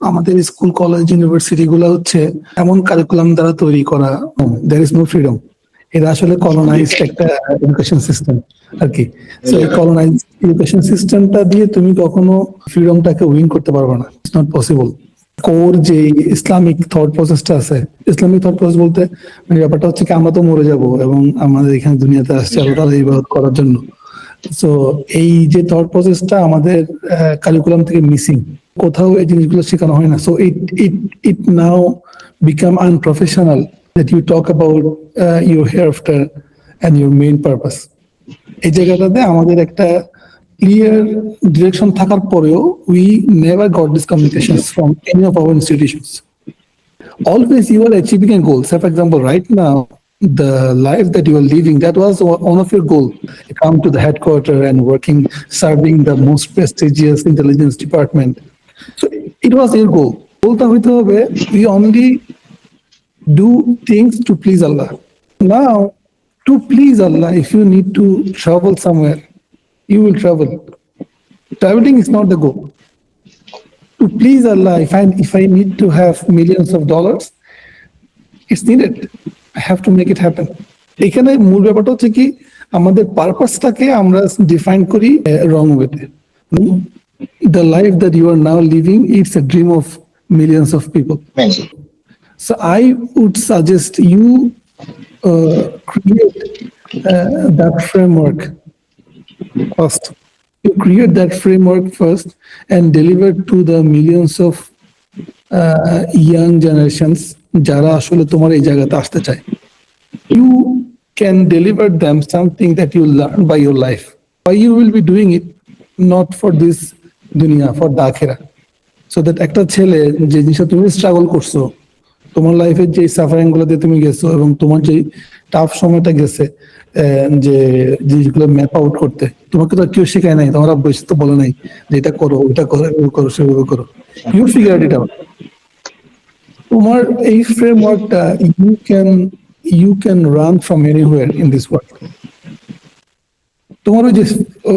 আমাদের school college university গুলো হচ্ছে এমন কারিকুলাম দ্বারা তৈরি করা, দেয়ার ইজ নো ফ্রিডম। এটা আসলে কলোনাইজড একটা এডুকেশন সিস্টেম আর কি। সো এই কলোনাইজড এডুকেশন সিস্টেমটা দিয়ে তুমি কখনো ফ্রিডমটাকে উইন করতে পারবে না, ইটস নট পসিবল। কোর যে ইসলামিক থট প্রসেসটা আছে, ইসলামিক থট প্রসেস বলতে মানে ব্যাপারটা হচ্ছে কি আমরা তো মরে যাব এবং আমাদের এখানে দুনিয়াতে আসছে আল্লাহ তাআলা ইবাদত করার জন্য। সো এই যে থট প্রসেসটা আমাদের কারিকুলাম থেকে মিসিং, কোথাও এই জিনিসগুলো শেখানো হয় না। So it now become unprofessional that you talk about your hereafter and your main purpose. এই জায়গাটাতে আমাদের একটা ক্লিয়ার ডিরেকশন থাকার পরেও we never got this communications from any of our institutions. Always you are achieving a goal. Say for example, right now, the life that you are living, that was one of your goal. You come to the headquarters and working, serving the most prestigious intelligence department. So it was your goal. We only do things to please Allah. Now, to please Allah, if you need to travel somewhere, you will travel. Traveling is not the goal. To please Allah, if I need to have millions of dollars, it's needed. I have to make it happen. এখানে মূল ব্যাপারটা হচ্ছে কি আমাদের পারপাসটাকে আমরা define করি রং ওয়েতে। The life that you are now living, it's a dream of millions of people. So I would suggest you create that framework first. You create that framework first and deliver to the millions of young generations যারা আসলে তোমার এই জায়গাতে আসতে চায়। You can deliver them something that you learn by your life. Why you will be doing it not for this dunya, for the akhirah. So that একটা ছেলে যে জিনিসটা তুমি স্ট্রাগল করছো, তোমার লাইফের যে সাফারিং গুলো দিয়ে তুমি গেছো এবং তোমার যে টাফ সময়টা গেছে যে জিনিসগুলো ম্যাপ আউট করতে, তোমাকে তো কেউ শেখায় নাই, তোমার বয়স তো বলে নাই যে এটা করো ওইটা করো এভাবে করো সেভাবে করো। You figure it out. তোমার এই ফ্রেমওয়ার্কটা you can run from anywhere in this world. তোমার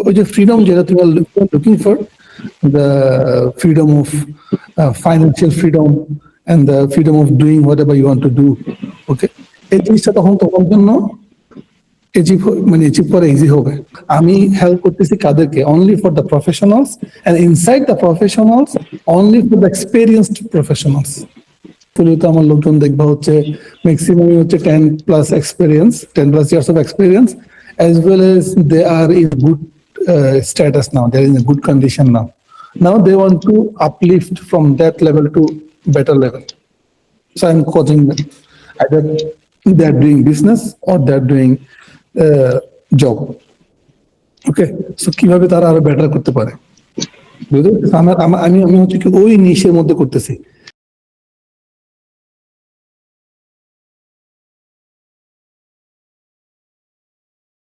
ওই যে ফ্রিডম যেটা তুমি looking for, the freedom of financial freedom and the freedom of doing whatever you want to do, okay, এই জিনিসটা তখন তোমার জন্য অ্যাচিভ করা ইজি হবে। আমি হেল্প করতেছি কাদেরকে? Only for the professionals, and inside the professionals only for the experienced professionals. তো আমার লোকজন দেখবা হচ্ছে ম্যাক্সিমাম হচ্ছে 10+ experience, 10+ years of experience, as well as they are in good status now, they are in a good condition now they want to uplift from that level to better level. So I'm coaching them, either they're doing business or they're doing job. Okay, so কিভাবে তারা আরো better করতে পারে, বুঝলে? আমি হচ্ছে কি ওই নিশের মধ্যে করতেছি।